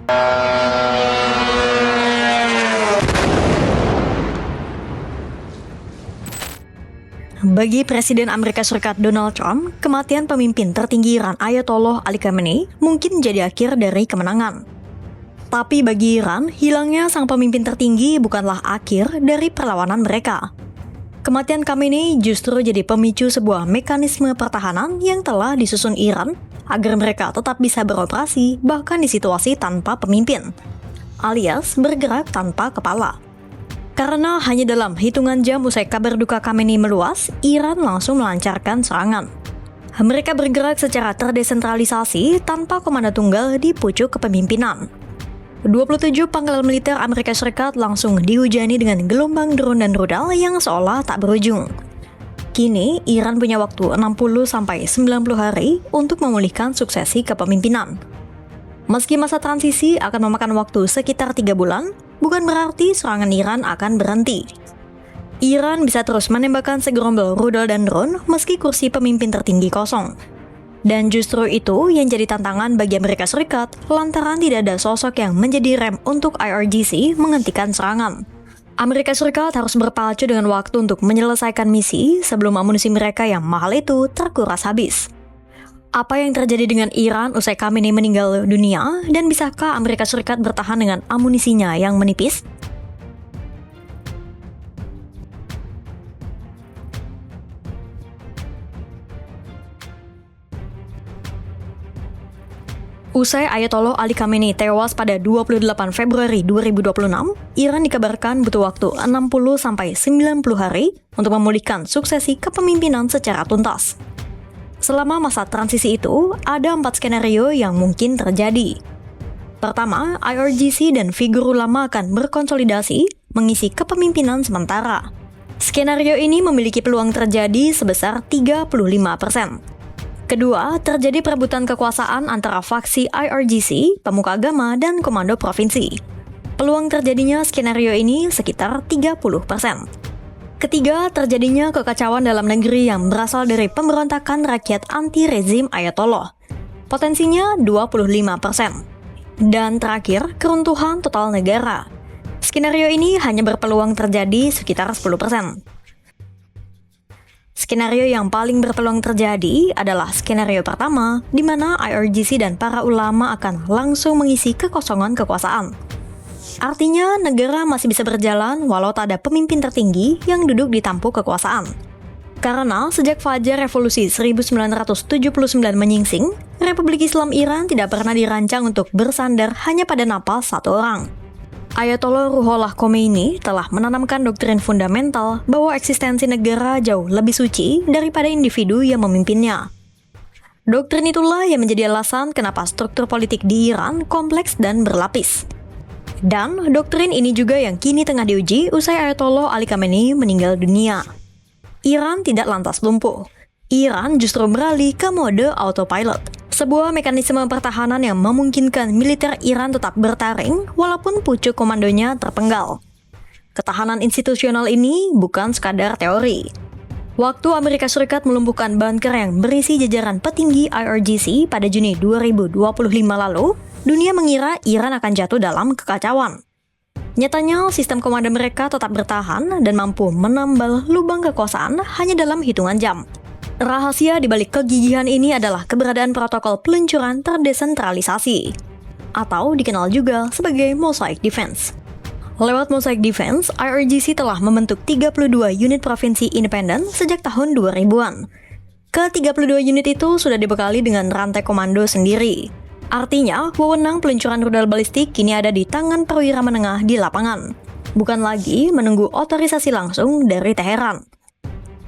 Bagi Presiden Amerika Serikat Donald Trump, kematian pemimpin tertinggi Iran Ayatollah Ali Khamenei mungkin jadi akhir dari kemenangan. Tapi bagi Iran, hilangnya sang pemimpin tertinggi bukanlah akhir dari perlawanan mereka. Kematian Khamenei justru jadi pemicu sebuah mekanisme pertahanan yang telah disusun Iran agar mereka tetap bisa beroperasi bahkan di situasi tanpa pemimpin, alias bergerak tanpa kepala. Karena hanya dalam hitungan jam usai kabar duka Khamenei meluas, Iran langsung melancarkan serangan. Mereka bergerak secara terdesentralisasi tanpa komando tunggal di pucuk kepemimpinan. 27 pangkalan militer Amerika Serikat langsung dihujani dengan gelombang drone dan rudal yang seolah tak berujung. Kini, Iran punya waktu 60-90 hari untuk memulihkan suksesi kepemimpinan. Meski masa transisi akan memakan waktu sekitar 3 bulan, bukan berarti serangan Iran akan berhenti. Iran bisa terus menembakkan segerombol rudal dan drone meski kursi pemimpin tertinggi kosong. Dan justru itu yang jadi tantangan bagi Amerika Serikat lantaran tidak ada sosok yang menjadi rem untuk IRGC menghentikan serangan. Amerika Serikat harus berpacu dengan waktu untuk menyelesaikan misi sebelum amunisi mereka yang mahal itu terkuras habis. Apa yang terjadi dengan Iran usai Khamenei meninggal dunia, dan bisakah Amerika Serikat bertahan dengan amunisinya yang menipis? Usai Ayatollah Ali Khamenei tewas pada 28 Februari 2026, Iran dikabarkan butuh waktu 60-90 hari untuk memulihkan suksesi kepemimpinan secara tuntas. Selama masa transisi itu, ada 4 skenario yang mungkin terjadi. Pertama, IRGC dan figur ulama akan berkonsolidasi mengisi kepemimpinan sementara. Skenario ini memiliki peluang terjadi sebesar 35%. Kedua, terjadi perebutan kekuasaan antara faksi IRGC, pemuka agama, dan komando provinsi. Peluang terjadinya skenario ini sekitar 30%. Ketiga, terjadinya kekacauan dalam negeri yang berasal dari pemberontakan rakyat anti-rezim Ayatollah. Potensinya 25%. Dan terakhir, keruntuhan total negara. Skenario ini hanya berpeluang terjadi sekitar 10%. Skenario yang paling berpeluang terjadi adalah skenario pertama, di mana IRGC dan para ulama akan langsung mengisi kekosongan kekuasaan. Artinya, negara masih bisa berjalan walau tak ada pemimpin tertinggi yang duduk di tampuk kekuasaan. Karena sejak fajar revolusi 1979 menyingsing, Republik Islam Iran tidak pernah dirancang untuk bersandar hanya pada napal satu orang. Ayatollah Ruhollah Khomeini telah menanamkan doktrin fundamental bahwa eksistensi negara jauh lebih suci daripada individu yang memimpinnya. Doktrin itulah yang menjadi alasan kenapa struktur politik di Iran kompleks dan berlapis. Dan doktrin ini juga yang kini tengah diuji usai Ayatollah Ali Khamenei meninggal dunia. Iran tidak lantas lumpuh. Iran justru beralih ke mode autopilot, sebuah mekanisme pertahanan yang memungkinkan militer Iran tetap bertaring walaupun pucuk komandonya terpenggal. Ketahanan institusional ini bukan sekadar teori. Waktu Amerika Serikat melumpuhkan bunker yang berisi jajaran petinggi IRGC pada Juni 2025 lalu, dunia mengira Iran akan jatuh dalam kekacauan. Nyatanya, sistem komando mereka tetap bertahan dan mampu menambal lubang kekuasaan hanya dalam hitungan jam. Rahasia di balik kegigihan ini adalah keberadaan protokol peluncuran terdesentralisasi, atau dikenal juga sebagai Mosaic Defense. Lewat Mosaic Defense, IRGC telah membentuk 32 unit provinsi independen sejak tahun 2000-an. Ke-32 unit itu sudah dibekali dengan rantai komando sendiri. Artinya, wewenang peluncuran rudal balistik kini ada di tangan perwira menengah di lapangan, bukan lagi menunggu otorisasi langsung dari Teheran.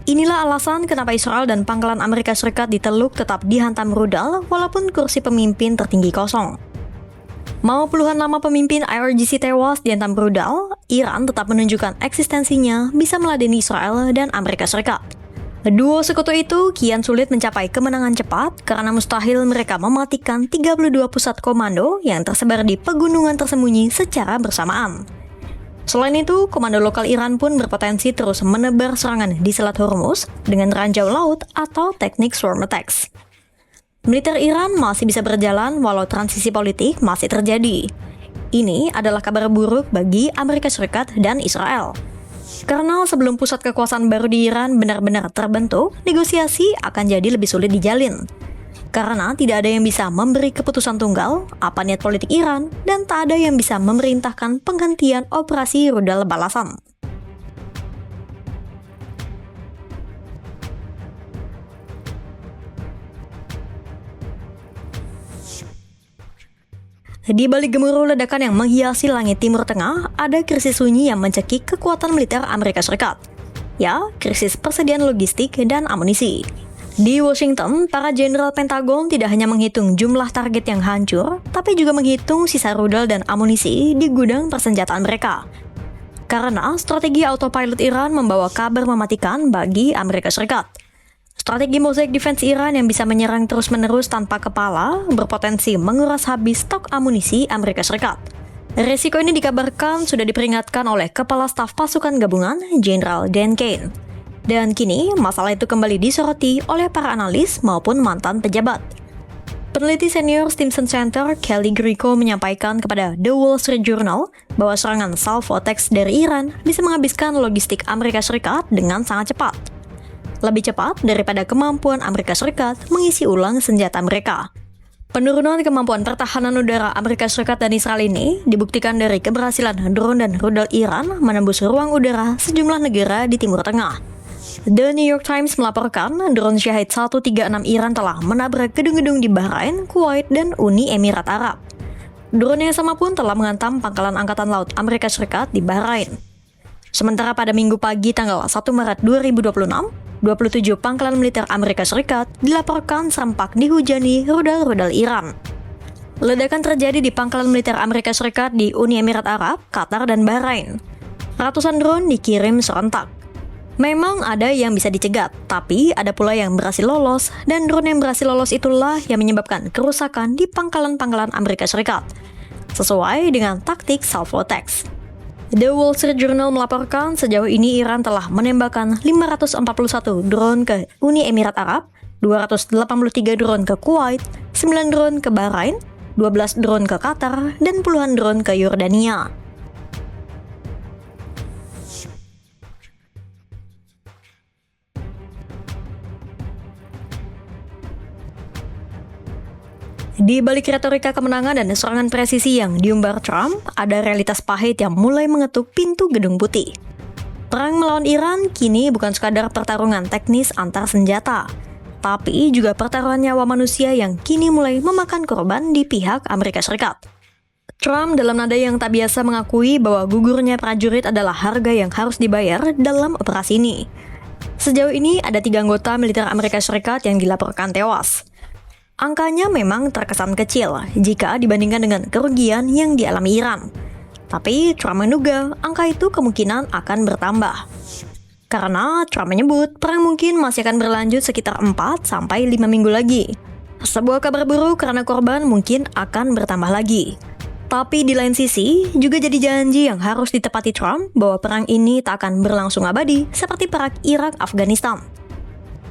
Inilah alasan kenapa Israel dan pangkalan Amerika Serikat di Teluk tetap dihantam rudal walaupun kursi pemimpin tertinggi kosong. Mau puluhan nama pemimpin IRGC tewas dihantam rudal, Iran tetap menunjukkan eksistensinya bisa meladeni Israel dan Amerika Serikat. Duo sekutu itu kian sulit mencapai kemenangan cepat karena mustahil mereka mematikan 32 pusat komando yang tersebar di pegunungan tersembunyi secara bersamaan. Selain itu, komando lokal Iran pun berpotensi terus menebar serangan di Selat Hormuz dengan ranjau laut atau teknik swarm attacks. Militer Iran masih bisa berjalan walau transisi politik masih terjadi. Ini adalah kabar buruk bagi Amerika Serikat dan Israel. Karena sebelum pusat kekuasaan baru di Iran benar-benar terbentuk, negosiasi akan jadi lebih sulit dijalin. Karena tidak ada yang bisa memberi keputusan tunggal apa niat politik Iran, dan tak ada yang bisa memerintahkan penghentian operasi rudal balasan. Di balik gemuruh ledakan yang menghiasi langit Timur Tengah, ada krisis sunyi yang mencekik kekuatan militer Amerika Serikat. Ya, krisis persediaan logistik dan amunisi. Di Washington, para jenderal Pentagon tidak hanya menghitung jumlah target yang hancur, tapi juga menghitung sisa rudal dan amunisi di gudang persenjataan mereka. Karena strategi autopilot Iran membawa kabar mematikan bagi Amerika Serikat. Strategi Mosaic Defense Iran yang bisa menyerang terus-menerus tanpa kepala berpotensi menguras habis stok amunisi Amerika Serikat. Resiko ini dikabarkan sudah diperingatkan oleh Kepala Staf Pasukan Gabungan, Jenderal Dan Kane. Dan kini, masalah itu kembali disoroti oleh para analis maupun mantan pejabat. Peneliti senior Stimson Center, Kelly Grieco, menyampaikan kepada The Wall Street Journal bahwa serangan Salvo-Tex dari Iran bisa menghabiskan logistik Amerika Serikat dengan sangat cepat. Lebih cepat daripada kemampuan Amerika Serikat mengisi ulang senjata mereka. Penurunan kemampuan pertahanan udara Amerika Serikat dan Israel ini dibuktikan dari keberhasilan drone dan rudal Iran menembus ruang udara sejumlah negara di Timur Tengah. The New York Times melaporkan drone Shahed 136 Iran telah menabrak gedung-gedung di Bahrain, Kuwait, dan Uni Emirat Arab. Drone yang sama pun telah menghantam pangkalan Angkatan Laut Amerika Serikat di Bahrain. Sementara pada Minggu pagi tanggal 1 Maret 2026, 27 pangkalan militer Amerika Serikat dilaporkan serempak dihujani rudal-rudal Iran. Ledakan terjadi di pangkalan militer Amerika Serikat di Uni Emirat Arab, Qatar, dan Bahrain. Ratusan drone dikirim serentak. Memang ada yang bisa dicegat, tapi ada pula yang berhasil lolos, dan drone yang berhasil lolos itulah yang menyebabkan kerusakan di pangkalan-pangkalan Amerika Serikat, sesuai dengan taktik Salvo-Tex. The Wall Street Journal melaporkan sejauh ini Iran telah menembakkan 541 drone ke Uni Emirat Arab, 283 drone ke Kuwait, 9 drone ke Bahrain, 12 drone ke Qatar, dan puluhan drone ke Yordania. Di balik retorika kemenangan dan serangan presisi yang diumbar Trump, ada realitas pahit yang mulai mengetuk pintu Gedung Putih. Perang melawan Iran kini bukan sekadar pertarungan teknis antar senjata, tapi juga pertaruhan nyawa manusia yang kini mulai memakan korban di pihak Amerika Serikat. Trump dalam nada yang tak biasa mengakui bahwa gugurnya prajurit adalah harga yang harus dibayar dalam operasi ini. Sejauh ini ada 3 anggota militer Amerika Serikat yang dilaporkan tewas. Angkanya memang terkesan kecil jika dibandingkan dengan kerugian yang dialami Iran. Tapi Trump menduga angka itu kemungkinan akan bertambah. Karena Trump menyebut perang mungkin masih akan berlanjut sekitar 4-5 minggu lagi. Sebuah kabar buruk karena korban mungkin akan bertambah lagi. Tapi di lain sisi, juga jadi janji yang harus ditepati Trump bahwa perang ini tak akan berlangsung abadi seperti perang Irak-Afghanistan.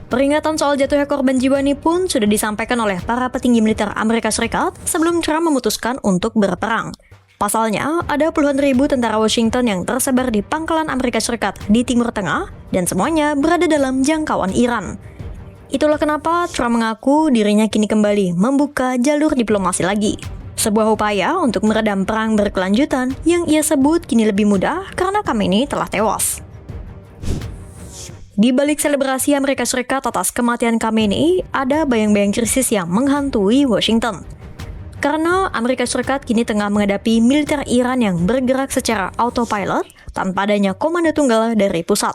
Peringatan soal jatuhnya korban jiwa ini pun sudah disampaikan oleh para petinggi militer Amerika Serikat sebelum Trump memutuskan untuk berperang. Pasalnya, ada puluhan ribu tentara Washington yang tersebar di pangkalan Amerika Serikat di Timur Tengah dan semuanya berada dalam jangkauan Iran. Itulah kenapa Trump mengaku dirinya kini kembali membuka jalur diplomasi lagi. Sebuah upaya untuk meredam perang berkelanjutan yang ia sebut kini lebih mudah karena Khamenei telah tewas. Di balik selebrasi Amerika Serikat atas kematian Khamenei, ada bayang-bayang krisis yang menghantui Washington. Karena Amerika Serikat kini tengah menghadapi militer Iran yang bergerak secara autopilot tanpa adanya komando tunggal dari pusat.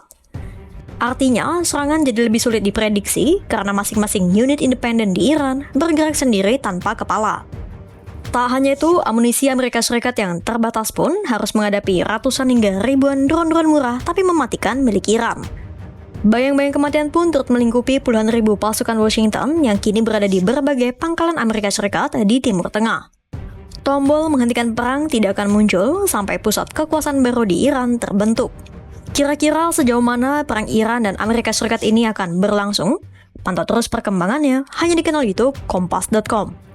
Artinya, serangan jadi lebih sulit diprediksi karena masing-masing unit independen di Iran bergerak sendiri tanpa kepala. Tak hanya itu, amunisi Amerika Serikat yang terbatas pun harus menghadapi ratusan hingga ribuan drone-drone murah tapi mematikan milik Iran. Bayang-bayang kematian pun turut melingkupi puluhan ribu pasukan Washington yang kini berada di berbagai pangkalan Amerika Serikat di Timur Tengah. Tombol menghentikan perang tidak akan muncul sampai pusat kekuasaan baru di Iran terbentuk. Kira-kira sejauh mana perang Iran dan Amerika Serikat ini akan berlangsung? Pantau terus perkembangannya hanya di kanal YouTube Kompas.com.